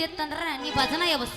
ಇತ್ತಂದ್ರ ನೀ ಭಜನ ಎಬಸ್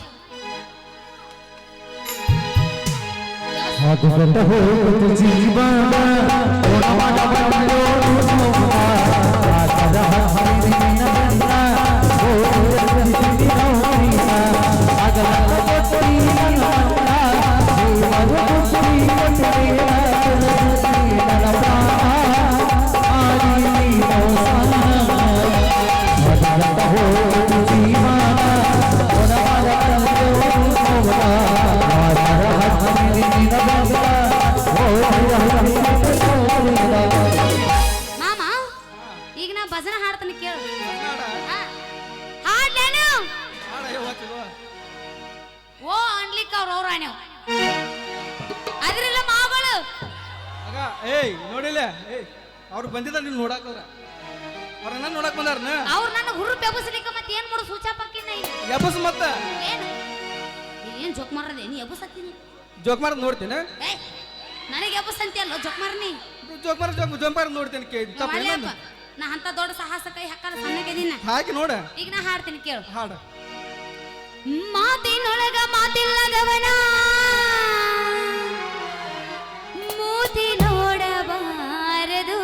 ಮಾಮ ಈಗ ನಾ ಭಜನ ಹಾಡ್ತಾನೆ ಕೇಳು ಹಾಡ್ಲೇನು ಓ ಅನ್ಲಿಕ್ಕ ಅವ್ರ ನೀವು ಅದ್ರೆಲ್ಲ ಮಾಗಳು ಏಯ್ ನೋಡಿಲ್ಲ ಏಯ್ ಅವ್ರು ಬಂದಿದ್ದಾರೆ ನೀವು ನೋಡಾಕವ್ರ ಅವ್ರನ್ನ ನೋಡಕ್ ಬಂದಾರನ ಅವ್ರು ನನ್ನ ಹುರುಪ್ ಎಬ್ಬಸ್ಲಿಕ್ಕ ಮತ್ತೆ ಏನ್ ಮಾಡು ಸೂಚಾಪಕ್ಕಿನ ಎಬ್ಬಸ್ ಮತ್ತ ಏನು ಏನ್ ಜೋಕ್ ಮಾರದೆ ನೀ ಎಬ್ಬಸತ್ತೀನಿ ಜೋಕ್ ಮಾರ್ ನೋಡ್ತೀನಿ ಏಯ್ ನನಗೆ ಎಬ್ಬಸ್ ಅಂತೀಯಲ್ಲ ಜೋಕ್ ಮಾರ್ನಿ ಜೋಕ್ ಮಾರ್ ನೋಡ್ತೀನಿ ತಪ್ಪ ನಾ ಅಂತ ದೊಡ್ಡ ಸಾಹಸ ಕೈ ಹಾಕಲ್ಲ ಸಣ್ಣಗೆದಿನ ಹಾಕಿ ನೋಡ ಈಗ ನಾ ಹಾಡ್ತೀನಿ ಕೇಳು ಹಾಡು ಮಾತಿನೊಳಗ ಮಾತಿಲ್ಲದವನ ಮೂತಿ ನೋಡಬಾರದು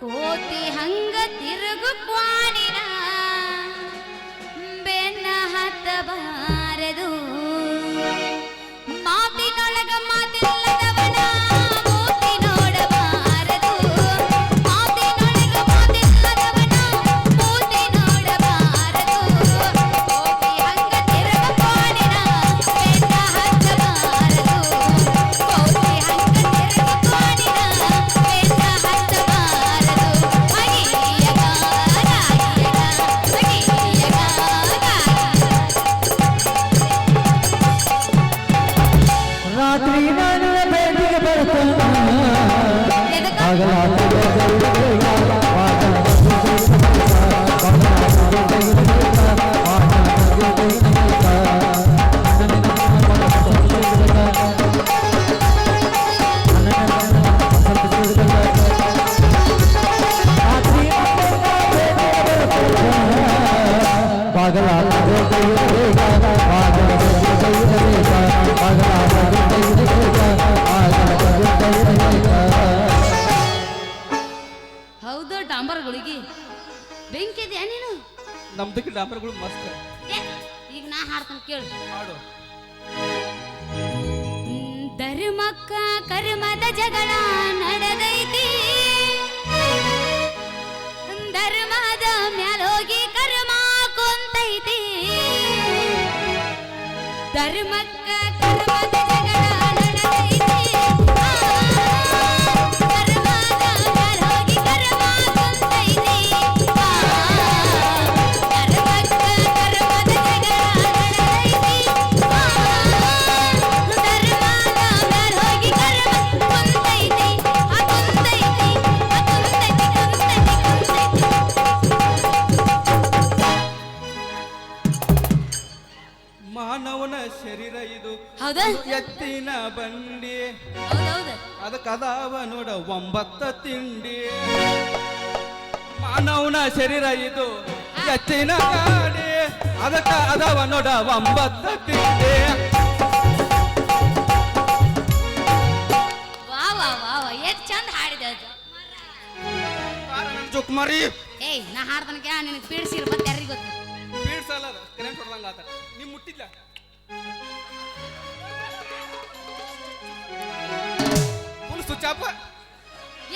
ಕೋತಿ ಹಂಗ ತಿರುಗು ಕ್ವಾಣಿನ ಬೆನ್ನ ಹತ್ತಬಾರದು ಮಾತಿನೊಳಗ ಮಾತಿಲ್ಲದವನ ಮೂತಿ ನೋಡಬಾರದು ಮಾತಿನೊಳಗ ಮಾತಿಲ್ಲದವನ ಮೂತಿ ನೋಡಬಾರದು ಕೋತಿ ಹಂಗ ತಿರುಗು ಕ್ವಾಣಿನ ಬೆನ್ನ ಹತ್ತಬಾರದು ಕೋತಿ ಹಂಗ ತಿರುಗು ಕ್ವಾಣಿನ ಬೆನ್ನ ಹತ್ತಬಾರದು ರಾತ್ರಿ ನಾನು ಬೆಳಿಗ್ಗೆ ಹೌದು ಡಾಂಬರ್ಗಳಿಗೆ ಬೆಂಕಿದ್ಯಾ ನೀನು ನಮ್ದಕ್ಕೆ ಡಾಂಬರ್ಗಳು ಮಸ್ತ್ ಈಗ ನಾ ಹಾಡ್ತಾನೆ ಕೇಳು ಹಾಡು ಧರ್ಮಕ್ಕ ಕರ್ಮದ ಜಗಳ ನಡೆದೈತಿ ಧರ್ಮದ ಮ್ಯಾಲೋಗಿ ಕರ್ಮ ಕೊಂತೈತಿ ಧರ್ಮಕ್ಕ ಕರ್ಮದ ಜಗಳ ನಡೆದೈತಿ ಧರ್ಮದ ಮ್ಯಾಲೋಗಿ ಕರ್ಮ ಕೊಂತೈತಿ ಧರ್ಮಕ್ಕ ಕರ್ಮದ ಜಗಳ ನಡೆದೈತಿ ಧರ್ಮದ ಮ್ಯಾಲೋಗಿ ಕರ್ಮ ಕೊಂತೈತಿ ಕುಂತೈತಿ ಮಾನವನ ಶರೀರ ಇದು ಹೌದಾ ಎತ್ತಿನ ಬಂಡಿ ಹೌದೌದು ಅದಕ್ಕದಾವ ನೋಡ 9 ತಿಂಡಿ ಮಾನವನ ಶರೀರ ಇದು ಎತ್ತಿನ ಗಾಡಿ ಅದಕ್ಕ ಅದಾವ ನೋಡ 9 ತಿಂಡಿ ವಾ ವಾ ವಾ ವಾ ಎಷ್ಟು ಚಂದ ಹಾಡಿದೆ ಅದು ಜೋಕ್ ಮಾರಿ ಏಯ್ ನಾ ಹಾಡ್ದನಕ್ಕೆ ನಿನಗೆ ಪೀಡಿಸಿರ್ ಮತ್ತೆ ಯಾರಿಗೆ ಗೊತ್ತು ಬೀಡ್ಸಲ್ಲ ಕರೆಂಟ್ ಹೊಡೆದಂಗ ಆತ ನೀ ಮುಟ್ಟಿದ್ಲ ಫುಲ್ ಸ್ವಿಚ್ ಆಫ್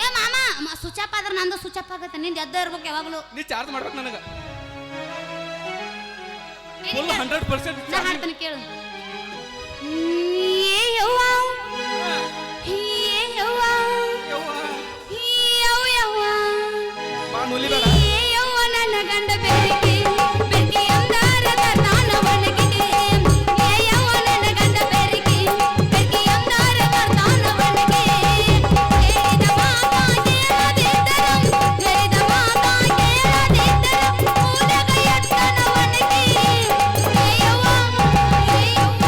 ಏ ಮಾಮ ಸ್ವಿಚ್ ಆಫ್ ಆದ್ರೆ ನಂದು ಸ್ವಿಚ್ ಆಫ್ ಆಗತ್ತೆ ನಿಂದ ಎದ್ದ ಇರ್ಬೇಕು ಯಾವಾಗಲೂ ನೀ ಚಾರ್ಜ್ ಮಾಡ್ಬೇಕು ನನಗ ಫುಲ್ 100% ನಾ ಹಾಡ್ತಾನೆ ಕೇಳು ಏ ಯವ್ವ ಏ ಯವ್ವ ಏ ಯವ್ವ ಬಾ ನುಲಿ ಬೇಡ ಏ ಯವ್ವ ನನ್ನ ಗಂಡ ಬೆರಕೆ ಬೆರಕೆ ಅಂದಾರದ ತಾನ ಒಣಗಿದೆ ಏ ಯವ್ವ ನನ್ನ ಗಂಡ ಬೆರಕೆ ಬೆರಕೆ ಅಂದಾರದ ತಾನ ಒಣಗಿದೆ ಹೇಳಿದ ಮಾತಾ ಕೇಳದಿದ್ದರು ಊರಗ ಎತ್ತನ ಒಣಗಿ ಏ ಯವ್ವ ಏ ಯವ್ವ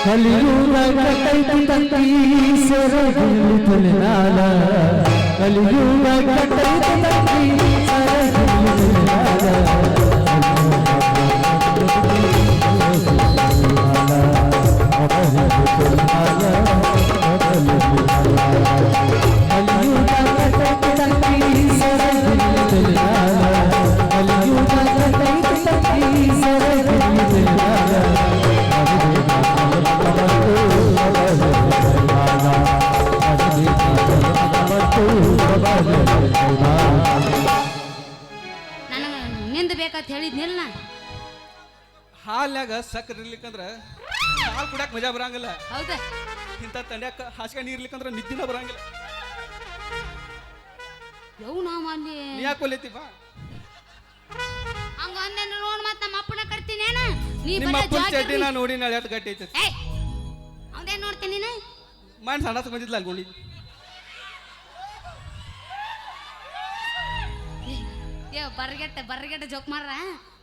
ಕಲಿಯುಗ ಕಟ್ಟೈತಿ ತಂತಿ ಸರಗಿಲಿ ತುಲಿನಾಲ ಕಲಿಯುಗ ಕಟ್ಟೈತಿ ತಂತಿ ಸರಗಿಲಿ ತುಲಿನಾಲ ನನಗೆ ನಿಂದು ಬೇಕಂತ ಹೇಳಿದ್ನಿಲ್ಲ ನಾ. ಹಾಲ್ನಾಗ ಸಕ್ಕರೆ ಇರ್ಲಿಕ್ಕಂದ್ರ ಹಾಲು ಕುಡ್ಯಾಕ ಮಜಾ ಬರಂಗಿಲ್ಲ. ಹೌದಾ ಇಂಥ ತಂಡ್ಯಾಕ ಹಾಸಿಗೆ ನೀರ್ ಇರ್ಲಿಕ್ಕಂದ್ರ ನಿದ್ದಿನ ಬರಂಗಿಲ್ಲ. ಯವ್ ನಾವು ಅಲ್ಲಿ ನೀ ಯಾಕೆ ಕೊಲ್ಲೈತಿ ಬಾ. ಹಂಗ ಅಂದೆ ನೋಡ್ ಮತ್ ನಮ್ಮ ಅಪ್ಪನ ಕರ್ತೀನಿ ಏನ ನೀ ನಿಮ್ಮ ಬರೀ ಅಪ್ಪನ ಚಡ್ಡಿ ಜಾಗ ನಾ ನೋಡಿ ನಾಳೆ ಎಷ್ಟು ಗಟ್ಟಿ ಐತಿ. ಏಯ್ ಅವನೇನ್ ನೋಡ್ತೀನಿ ನೀನು ಮಣ್ಣು ಸಣ್ಣ ಬಂದಿದ್ಲ ಅಲ್ಲಿ ನೋಡಿ. ಏ ಬರ್ಗೆಟ್ಟ ಜೋಕ್ ಮಾಡ್ರ.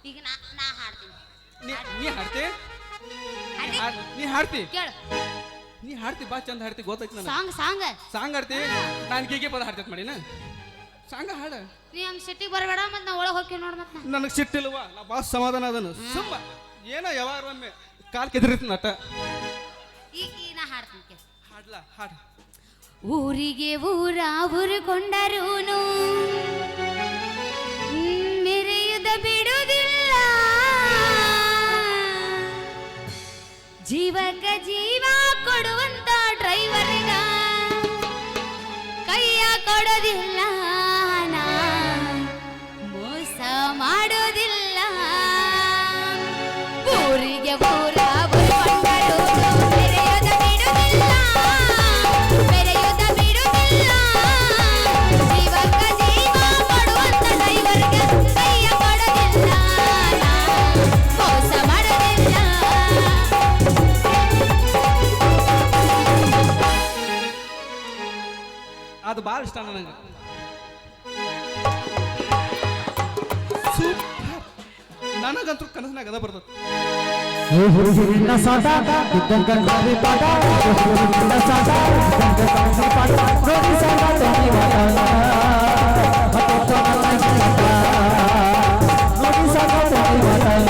ಈಗ ನಾ ಹಾಡ್ತೀನಿ. ನೀ ಹಾಡ್ತಿ ಹಾಡಿ? ನೀ ಹಾಡ್ತಿ ಕೇಳು ನೀ ಹಾಡ್ತಿ ಬಾ ಚಂದ ಹಾಡ್ತಿ ಗೊತ್ತೈತಿ ನನಗೆ. ಸಾಂಗ್ ಸಾಂಗ್ ಹಾಡ್ತಿ. ನಾನು ಗೀಗೆ ಪದ ಹಾಡ್ತೈತಿ ಮಾಡಿನ ಸಾಂಗ ಹಾಡ. ನೀ ಹಂಗ ಸಿಟ್ಟಿಗೆ ಬರಬೇಡ ಮತ್ ನಾ ಒಳಗೆ ಹೋಗಿ ನೋಡ್ ಮತ್ ನನಗೆ ಸಿಟ್ಟಿಲ್ವಾ ನಾ ಭಾಳ ಸಮಾಧಾನ ಅದನ್ನು ಸುಮ್ಮ ಏನೋ ಯಾವಾಗ ಒಮ್ಮೆ ಕಾಲ್ ಕೆದರಿತ್ ನಟ. ಈಗ ನಾ ಹಾಡ್ತೀನಿ ಕೇಳು. ಹಾಡ್ಲಾ ಹಾಡು. ಊರಿಗೆ ಊರುಕೊಂಡರೂನು ಮೆರೆಯುದ ಬಿಡುವುದಿಲ್ಲ ಜೀವಕ ಜೀವ ಕೊಡುವಂತ ಡ್ರೈವರ್ಗ ಕೈಯ ಕೊಡೋದಿಲ್ಲ ನಾ ಮೋಸ ಮಾಡೋದಿಲ್ಲ ಊರಿಗೆ ಊರುಕೊಂಡರೂನು ಮೆರೆಯುದ ಬಿಡುವುದಿಲ್ಲ ಮೆರೆಯುದ ಬಿಡುವುದಿಲ್ಲ ಜೀವಕ ಜೀವ ಕೊಡುವಂತ ಡ್ರೈವರ್ಗೆ ಕೈಯ ಕೊಡೋದಿಲ್ಲ ನಾ ಮೋಸ ಮಾಡೋದಿಲ್ಲ. ಅದು ಭಾಳ ಇಷ್ಟ ನನಗೆ. ಸೂಪರ್. ನನಗಂತೂ ಕನಸಿನಾಗ ಅದ ಬರ್ತದೆ. ಹುಡುಗಿನ ಸಾಟ ಇದ್ದಂಗ ಗಾಡಿ ಪಾಠ ಹುಡುಗಿನ ಸಾಟ ಇದ್ದಂಗ ಗಾಡಿ ಪಾಠ ನೋಡಿ ಸಾಟ ನೋಡಿ ಮಾಟ ನೋಡಿ ಸಾಟ ನೋಡಿ ಮಾಟ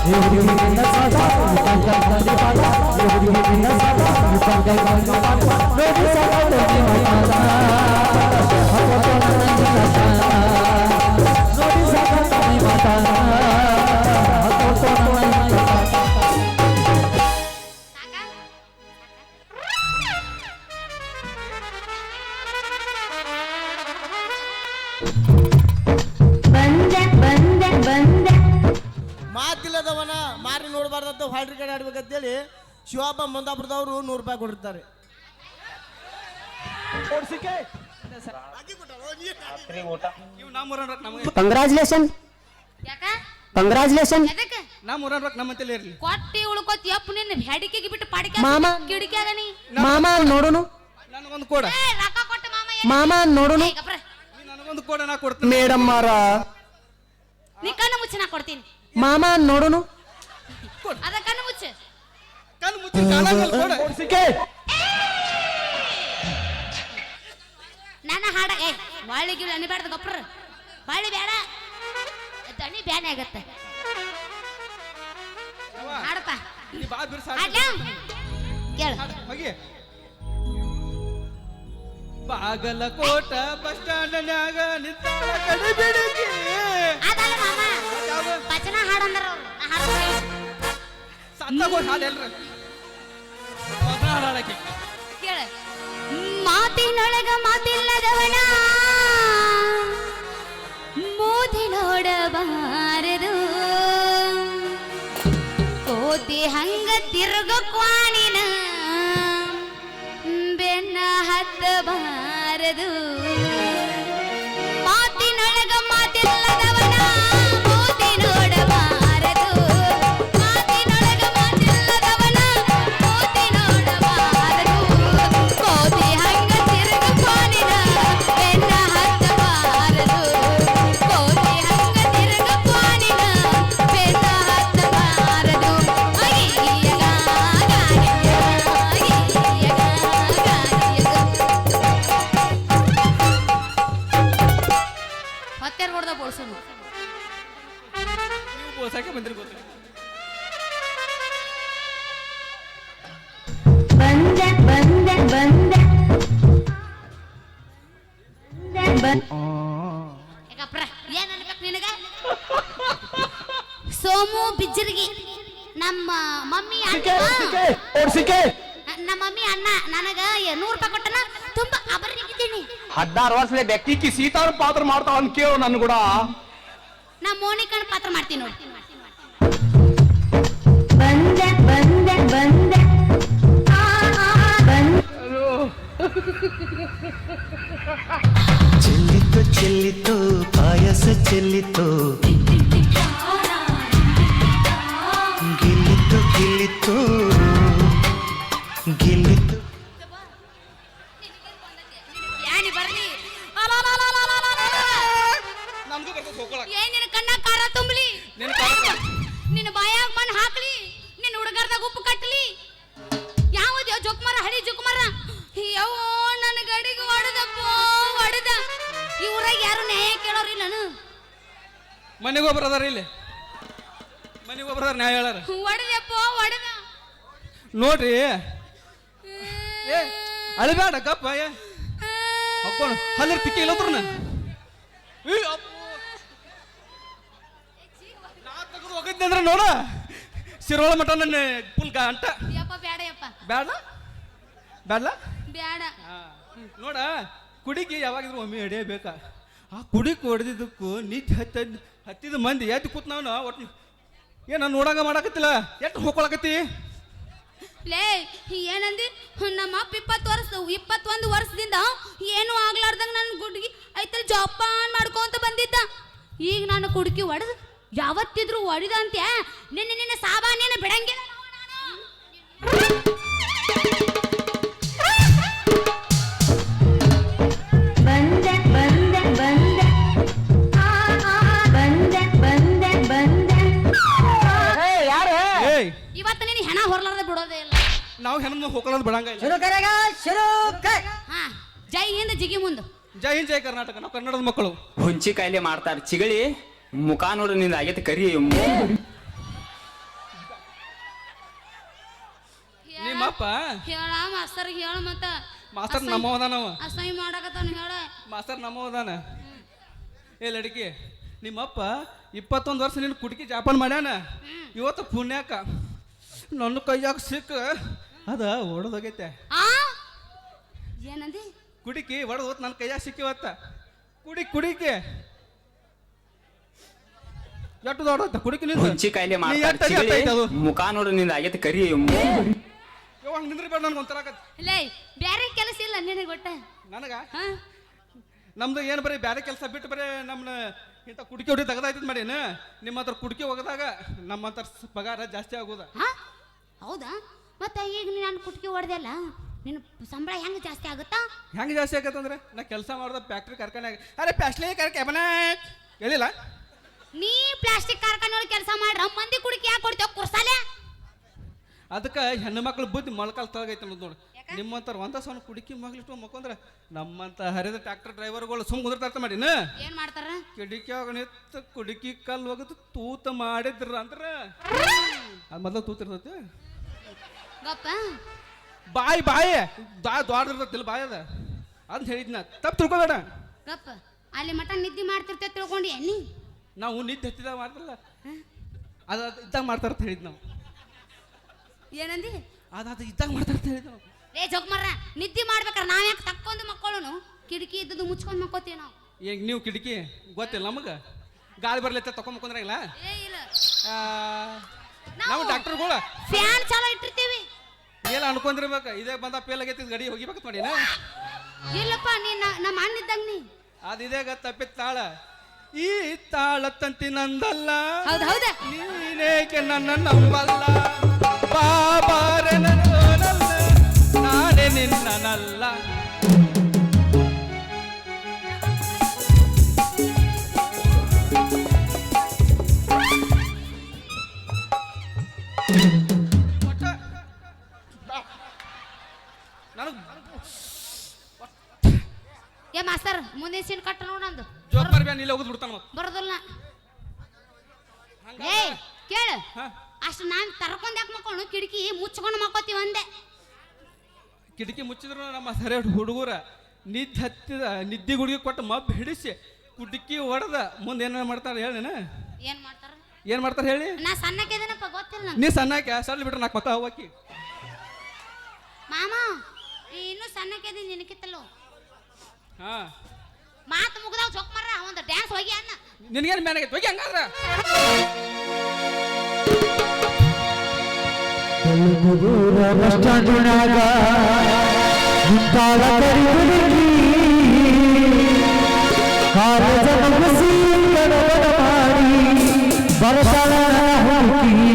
ಹುಡುಗಿನ ಸಾಟ ಇದ್ದಂಗ ಗಾಡಿ ಪಾಠ ಹುಡುಗಿನ ಸಾಟ ಇದ್ದಂಗ ಗಾಡಿ ಪಾಠ ನೋಡಿ ಸಾಟ ನೋಡಿ ಮಾಟ ನೋಡಿ ಸಾಟ ನೋಡಿ ಮಾಟ ಮಾತಿಲ್ಲದವನ ಮಾರಿ ನೋಡಬಾರ್ದಂತ ಹಾಡ್ರಿ ಕಡೆ ಆಡ್ಬೇಕಂತೇಳಿ ಶಿವಪ್ಪ ಮಂದಾಪುರದವರು 100 ರೂಪಾಯಿ ಕೊಟ್ಟಿರ್ತಾರೆ. ಇವ್ ನಮ್ಮೂರನ್ ರೊಕ್ಕ ನಮಗೆ ಕಂಗ್ರಾಚುಲೇಷನ್ ಯಾಕ ಕಂಗ್ರಾಚುಲೇಷನ್ ಎದಕ್ಕೆ ನಮ್ಮೂರನ್ ರೊಕ್ಕ ನಮ್ಮಂತಲೇ ಇರಲಿ. ಕೊಟ್ಟಿ ಉಳ್ಕೋತಿ ಯಪ್ಪ ನಿನ್ನ ಹೆಡಿಕೆಗೆ ಬಿಟ್ಟು ಪಾಡಿಕೆ ಮಾಮ. ಕಿಡಿಕ್ಯಾಗ ನೀ ಮಾಮ ನೋಡುನು ನನಗೊಂದು ಕೊಡ. ಏ ರೊಕ್ಕ ಕೊಟ್ಟು ಮಾಮ ಮಾಮ ನೋಡುನು ಏ ಗಪ್ರ ನೀ ನನಗೊಂದು ಕೊಡ ನಾ ಕೊಡ್ತೀನಿ. ಮೇಡಮ್ ಮಾರ ನೀ ಕಣ್ಣು ಮುಚ್ಚಿ ನಾ ಕೊಡ್ತೀನಿ. ಮಾಮ ನೋಡುನು ಅದ ಕಣ್ಣು ಮುಚ್ಚು ಕಣ್ಣು ಮುಚ್ಚಿ ಕಾಣಂಗಲ್ಲ ಕೊಡ. ನನ್ನ ಹಾಡ ಏ ಬಾಳಿಗೆ ಅನಿಬಾರ್ದು ಗಪ್ರ ಬಾಳಿ ಬೇಡ ದಣಿ ಬ್ಯಾನೆ ಆಗತ್ತೆ ಹಾಡಪ್ಪ ನೀ ಬಾ ಬಿರ್ಸ ಹಾಡ್ಲಾ ಕೇಳು ಹೋಗಿ. ಬಾಗಲಕೋಟ ಬಸ್ ಸ್ಟ್ಯಾಂಡ್ನ್ಯಾಗ ನಿಂತಾಳ ಕಡಿಬಿಡಿಗೆ. ಅದಲ್ಲ ಮಾಮ ಯಾವ ಭಜನ ಹಾಡಂದ್ರ ಅವ್ರು ನಾ ಹಾಡ್ತೀನಿ. ಸತ್ತಾಗೋಡ್ ಹಾಡು ಎಲ್ರ ಹಾಡಾಡಕ್ಕೆ ಕೇಳು ಮಾತಿನೊಳಗ ಮಾತಿಲ್ಲದವನ ಮೋದಿ ನೋಡಬಾರದು ಕೋತಿ ಹಂಗ ತಿರುಗ ಕ್ವಾಣಿನ ಬೆನ್ನ ಹತ್ತಬಾರದು ಮಾತಿನೊಳಗ ಮಾತಿಲ್ಲದವನ ಮೋದಿ ನೋಡಬಾರದು ಮಾತಿನೊಳಗ ಮಾತಿಲ್ಲದವನ ಮೋದಿ ನೋಡಬಾರದು ಕೋತಿ ಹಂಗ ತಿರುಗ ಕ್ವಾಣಿನ ಬೆನ್ನ ಹತ್ತಬಾರದು ಕೋತಿ ಹಂಗ ತಿರುಗ ಕ್ವಾಣಿನ ಬೆನ್ನ ಹತ್ತಬಾರದು ನೀವು ಬೋಸಾಕೆ ಬಂದಿರಿ ಗೊತ್ತಿಲ್ಲ. ಯಾಕಪ್ರ ಏನ್ ಅನ್ಬೇಕು ನಿನಗ? ಸೋಮು ಬಿಜ್ಜರ್ಗಿ ನಮ್ಮ ಮಮ್ಮಿ ನಮ್ಮ ಮಮ್ಮಿ ಅಣ್ಣ ನನಗ 100 ರೂಪಾಯಿ ಕೊಟ್ಟನ ತುಂಬಾ ಅಬರಿಗಿದ್ದೀನಿ. 16 ವರ್ಷದ ವ್ಯಕ್ತಿಗೆ ಸೀತಾರ ಪಾತ್ರ ಮಾಡ್ತಾವ ಅಂತ ಕೇಳು ನನ್ ಕೂಡ. ನಾ ಮೋನಿಕನ ಪಾತ್ರ ಮಾಡ್ತೀನಿ ನೋಡಿ. ಚೆಲ್ಲಿತು ಚೆಲ್ಲಿತು ಪಾಯಸ ಚೆಲ್ಲಿತು ಗಿಲ್ಲಿತು ಗಿಲ್ಲಿತು ಗಿಲ್ಲಿತು ಯಾನಿ ಬರ್ಲಿ ನಮ್ಗೂ ಬರ್ತದೆ ಹೋಗ್ಕೊಳಕ್. ಏನ್ ನಿನ್ನ ಕಣ್ಣ ಖಾರ ತುಂಬಲಿ, ನಿನ್ನ ಕಾರ ನಿನ್ನ ಬಾಯಾಗ ಮಣ್ಣು ಹಾಕ್ಲಿ, ನಿನ್ನ ಹುಡುಗರ್ದಾಗ ಉಪ್ಪು ಕಟ್ಟಲಿ. ಯಾವ್ದು ಜೊಕ್ಮರ ಹಳಿ ಜೊಕ್ಮರ ಯಾವ ನನ್ನ ಗಡಿಗೆ ಹೊಡೆದಪ್ಪ ಹೊಡೆದ. ಈ ಊರಾಗ ಯಾರು ನ್ಯಾಯ ಕೇಳೋರಿಲ್ಲ ನಾನು. ಮನೆಗೊಬ್ರು ಅದಾರ ಇಲ್ಲಿ, ಮನೆಗೊಬ್ರು ಅದಾರ ನ್ಯಾಯ ಹೇಳಾರ. ಹೊಡೆದಪ್ಪ ಹೊಡೆದ. ನೋಡ್ರಿ ಏ ಅಳಬೇಡ ಗಪ್ಪ ಹಾಕೋಣ ಹಲ್ಲರ್ ತಿಕ್ಕಿ ಇಲ್ಲತ್ರನ ನಾ ತೆಗೆದು ಹೋಗಿದ್ದೆ ಅಂದ್ರೆ ನೋಡ ಸಿರೋಳ ಮಟ ನನ್ನ ಫುಲ್ ಅಂಟ. ಯಪ್ಪ ಬ್ಯಾಡ ಯಪ್ಪ ಬೇಡ ಬೇಡ ಬ್ಯಾಡ. ನೋಡ ಕುಡಿಗೆ ಯಾವಾಗಿದ್ರು ಒಮ್ಮೆ ಹಿಡಿಯಬೇಕಾ. ಆ ಕುಡಿಕ್ ಹೊಡೆದಿದ್ದಕ್ಕೂ ನಿಂತು ಹತ್ತಿದ ಮಂದಿ ಎದ್ದು ಕೂತ್ ನಾವು ಒಟ್ಟು ಏನ ನೋಡಂಗ ಮಾಡಕತ್ತಿಲ್ಲ. ಎಷ್ಟು ಹೋಗ್ಕೊಳಕತ್ತಿ ಲೇ ಏನಂದಿ? ನಮ್ಮ ಅಪ್ಪ 21 ವರ್ಷದಿಂದ ಏನು ಆಗ್ಲಾರ್ದಂಗ ನನ್ನ ಗುಡ್ಗಿ ಐತಲ್ ಜೋಪಾನ್ ಮಾಡ್ಕೊಂತ ಬಂದಿದ್ದ. ಈಗ ನಾನು ಕುಡ್ಕಿ ಹೊಡೆದು ಯಾವತ್ತಿದ್ರು ಹೊಡಿದ ಅಂತ್ಯ. ನಿನ್ನ ಸಾಮಾನ್ಯನ ಬಿಡಂಗಿಲ್ಲ ಏಯ್ ಇವತ್ತು ನೀನು ಹೆಣ ಹೊರಲಾರ್ದ ಬಿಡೋದೇ ಇಲ್ಲ. ನಾವು ಹೆಣ್ಣು ಹೋಗ್ಕೊಳ್ಳೋದು ಬಿಡಂಗ ಇಲ್ಲ. ಹಾ ಜೈ ಹಿಂದ್ ಜಿಗಿ ಮುಂದು. ಜೈ ಹಿಂದ್ ಜೈ ಕರ್ನಾಟಕ. ನಾವು ಕನ್ನಡದ ಮಕ್ಕಳು. ಹುಂಚಿ ಕಾಯಿಲೆ ಮಾಡ್ತಾರ ಚಿಗಳಿ ಮುಖ ನೋಡ್ರಿ ನಿಂದ ಆಗೈತೆ ಕರಿ. ನಿಮ್ಮಪ್ಪ ಹೇಳ ಮಾಸ್ತರ್ ಹೇಳ ಮತ್ತ ಮಾಸ್ತರ್ ನಮ್ಮವದಾನವ. ಅಸಹ್ಯ ಮಾಡಕತ್ತಾನ ಹೇಳ. ಮಾಸ್ತರ್ ನಮ್ಮವದಾನ. ಏ ಲಡ್ಕಿ ನಿಮ್ಮಪ್ಪ 21 ವರ್ಷ ನಿನ್ನ ಕುಟಕಿ ಜಾಪಾನ್ ಮಾಡ್ಯಾನ. ಇವತ್ತು ಪುಣ್ಯಾಕ ನನ್ನ ಕೈಯಾಗ ಸಿಕ್ಕ ಅದ ಹೊಡೆದೋಗೈತೆ. ಆ ಏನಂದಿ? ಕುಡಿಕಿ ಹೊಡೆದು ನನ್ನ ಕೈಯಾಗ ಸಿಕ್ಕಿವತ್ತ. ಕುಡಿಕೆ ಎಷ್ಟು ದೊಡ್ಡದ ಕುಡಿಕಿ ನಿಂದು. ಹುಂಚಿ ಕಾಯಿಲೆ ಮಾಡ್ತಾರ ಚಿಗಳಿ ಮುಖ ನೋಡ್ರಿ ನಿಂದ ಆಗೈತೆ ಕರಿ. ಹಂಗೆ ನಿಂದ್ರಿ ಬೇಡ ನನ್ಗೆ ಒಂಥರ ಲೇ ಬ್ಯಾರೆ ಕೆಲಸ ಇಲ್ಲ ನಿನಗೆ ಗೊತ್ತ? ನನಗ ಹಾ ನಮ್ದು ಏನು ಬರೀ ಬೇರೆ ಕೆಲಸ ಬಿಟ್ಟು ಬರೀ ನಮ್ಮನ್ನ ಇಂಥ ಕುಡಿಕೆ ಹೊಡಿ ತೆಗೆದಾಯ್ತದ ಮಾಡೀನ. ನಿಮ್ಮ ಹತ್ರ ಕುಡಿಕೆ ಹೋಗದಾಗ ನಮ್ಮ ಹತ್ರ ಪಗಾರ ಜಾಸ್ತಿ ಆಗೋದ. ಹಾ ಹೌದಾ? ಮತ್ತೆ ಈಗ ನಾನು ಕುಟ್ಕಿ ಹೊಡೆದಲ್ಲ ನಿನ್ನ ಸಂಬಳ ಹೆಂಗೆ ಜಾಸ್ತಿ ಆಗುತ್ತಾ? ಹೆಂಗೆ ಜಾಸ್ತಿ ಆಗತ್ತಂದ್ರೆ ನಾ ಕೆಲಸ ಮಾಡ್ದ ಫ್ಯಾಕ್ಟ್ರಿ ಕಾರ್ಖಾನೆ. ಅರೆ ಪ್ಲಾಸ್ಟಿಕ್ ಕಾರ್ಖಾನೆ ಹೇಳಿಲ್ಲ. ನೀ ಪ್ಲಾಸ್ಟಿಕ್ ಕಾರ್ಖಾನೆ ಒಳಗೆ ಕೆಲಸ ಮಾಡ್ರ ಮಂದಿ ಕುಡಿಕೆ ಯಾಕೆ ಕೊಡ್ತೇವೆ ಕುರ್ಸಾಲೆ? ಅದಕ್ಕೆ ಹೆಣ್ಣು ಮಕ್ಳು ಬುದ್ಧಿ ಮೊಳಕಾಲ್ ತಳಗೈತೆ ಅನ್ನೋದು ನೋಡಿ. ನಿಮ್ಮಂತರ ಒಂದ ಸಣ್ಣ ಕುಡಿಕಿ ಮಗ್ಲಿಟ್ಟು ಮಕ್ಕೊಂದ್ರೆ ನಮ್ಮಂತ ಹರಿದ ಟ್ರ್ಯಾಕ್ಟರ್ ಡ್ರೈವರ್ಗಳು ಸುಮ್ ಕುದುರ್ತಾರ್ತ ಮಾಡಿನ ಏನ್ ಮಾಡ್ತಾರ? ಕಿಡಿಕ್ಯಾಗ ನಿಂತ ಕುಡಿಕಿ ಕಲ್ಲು ಹೋಗತ್ತು ತೂತ ಮಾಡಿದ್ರ ಅಂದ್ರ ಅದು ಮೊದಲು ತೂತಿರ್ತೈತಿ. ಗಪ್ಪ ಬಾಯಿ ದೊಡ್ಡದಿರ್ತೈತಿಲ್ಲ ಬಾಯಿ ಅದ ಅಂತ ಹೇಳಿದ್ನ. ತಪ್ಪು ತಿಳ್ಕೊಬೇಡ. ಗಪ್ಪ ಅಲ್ಲಿ ಮಟ ನಿದ್ದೆ ಮಾಡ್ತಿರ್ತೇವೆ ತಿಳ್ಕೊಂಡಿ ನೀ? ನಾವು ನಿದ್ದೆ ಹತ್ತಿದಾಗ ಮಾಡ್ತಿರಲ್ಲ ಅದು ಇದ್ದಾಗ ಮಾಡ್ತಾರ ಅಂತ ಹೇಳಿದ್ ನಾವು. ಏನಂದಿ? ಅದು ಇದ್ದಾಗ ಮಾಡ್ತಾರ ಅಂತ ಹೇಳಿದ್ ನಾವು. ಏ ಜೋಕ್ಮರ್ರ ನಿದ್ದೆ ಮಾಡ್ಬೇಕಾರ ನಾವ್ ಯಾಕೆ ತಕ್ಕೊಂಡು ಮಕ್ಕಳು ಕಿಟಕಿ ಇದ್ದದ್ದು ಮುಚ್ಕೊಂಡು ಮಕ್ಕೋತೀವಿ ನಾವು. ಈಗ ನೀವು ಕಿಟಕಿ ಗೊತ್ತಿಲ್ಲ ನಮಗೆ ಗಾಳಿ ಬರ್ಲತ್ತ ತಕೊಂಡ್ಕೊಂಡ್ರಂಗಿಲ್ಲ. ಏ ಇಲ್ಲ ನಾವು ಡಾಕ್ಟರ್ಗಳು ಫ್ಯಾನ್ ಚಾಲೋ ಇಟ್ಟಿರ್ತೀವಿ. ಏನ ಅನ್ಕೊಂಡಿರ್ಬೇಕು ಇದೇ ಬಂದ ಫೇಲ್ ಆಗೈತಿ ಗಡಿ ಹೋಗಿಬೇಕಂತ ಮಾಡಿನ. ಇಲ್ಲಪ್ಪ ನೀ ನಮ್ಮ ಅಣ್ಣ ಇದ್ದಂಗ ನೀ ಅದಿದೇ ತಪ್ಪಿದ ತಾಳ. ಈ ತಾಳ ತಂತಿ ನಂದಲ್ಲ, ಹೌದ ಹೌದ ನೀನೇಕೆ ನನ್ನ ನಂಬಲ್ಲ. ಬಾಬಾರೆ ನನ್ನಲ್ಲ, ನಾನೇ ನಿನ್ನನಲ್ಲ. ಏ ಮಾಸ್ತರ್ ಮುಂದಿನ ಸೀನ್ ಕಟ್ಟ ನೋಡಂದು ಜೋಕ್ ಮಾಡ್ಬ್ಯಾ ನೀಲೆ ಹೋಗುದ್ ಬಿಡ್ತಾನ ಬರೋದಿಲ್ಲ. ಏಯ್ ಕೇಳು ಹಾ ಅಷ್ಟು ನಾನು ತರ್ಕೊಂಡ್ ಯಾಕೆ ಮಕ್ಕೊಂಡು ಕಿಟಕಿ ಮುಚ್ಕೊಂಡು ಮಕ್ಕೋತೀವಿ ಅಂದೆ. ಕಿಟಕಿ ಮುಚ್ಚಿದ್ರು ನಮ್ಮ ಸರಿ ಹುಡುಗರ ನಿದ್ದೆ ಗುಡಿಗೆ ಕೊಟ್ಟು ಮಬ್ಬು ಹಿಡಿಸಿ ಕುಟಕಿ ಹೊಡೆದ ಮುಂದೆ ಏನ ಮಾಡ್ತಾರೆ ಹೇಳಿನ ಏನ್ ಮಾಡ್ತಾರ? ಏನ್ ಮಾಡ್ತಾರೆ ಹೇಳಿ? ನಾ ಸಣ್ಣಕ್ಕಿದ್ದೀನಪ್ಪ ಗೊತ್ತಿಲ್ಲ ನಂಗೆ. ನೀ ಸಣ್ಣಾಕ ಸಣ್ಣ ಬಿಟ್ರೆ 4 ಮಕ್ಕಳು ಅವಕ್ಕಿ ಮಾಮ ಇನ್ನೂ ಸಣ್ಣಕ್ಕಿದ್ದೀನಿ ನಿನಕಿತ್ತಲ್ಲೋ. ಹಾ ಮಾತು ಮುಗ್ದಾವ್ ಜೋಕ್ ಮಾರ ಒಂದು ಡ್ಯಾನ್ಸ್ ಹೋಗಿ ಅನ್ನ. ನಿನಗೇನು ಮ್ಯಾನಾಗೈತೆ ಹೋಗಿ ಹಂಗಾದ್ರ ಬೆಳಗುದೂರ ಬಸ್ ಸ್ಟ್ಯಾಂಡಿನಾಗ ಮುಂತಾದ ಕರಿಹುಡುಗಿ ಕಾಲೇಜನ ಮುಗಿಸಿ ಗಡಬಡ ಮಾಡಿ ಬರತಾಳ ನನ್ನ ಹುಡುಗಿ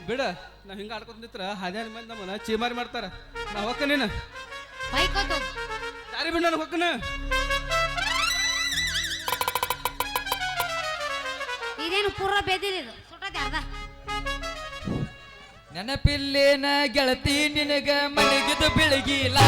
ಬಿಡ ನಾವ್ ಹಿಂಗ ಆಡ್ಕೊಂಡ್ ನಿಂತ್ರ 10 ಮಂದಿ ನಮ್ಮನ್ನ ಚೀಮಾರಿ ಮಾಡ್ತಾರ. ನಾ ಹೊಕ್ಕ ನೀನು ಬೈಕೋತು ದಾರಿ ಬಿಡ ನಾನು ಹೊಕ್ಕನ. ಇದೇನು ಪೂರ ಬೇದಿರಿದು ಸುಟ್ಟದೆ ಅರ್ಧ. ನೆನಪಿಲ್ಲೇನ ಗೆಳತಿ ನಿನಗ ಮಲಗಿದ ಬೆಳಗಿಲ್ಲ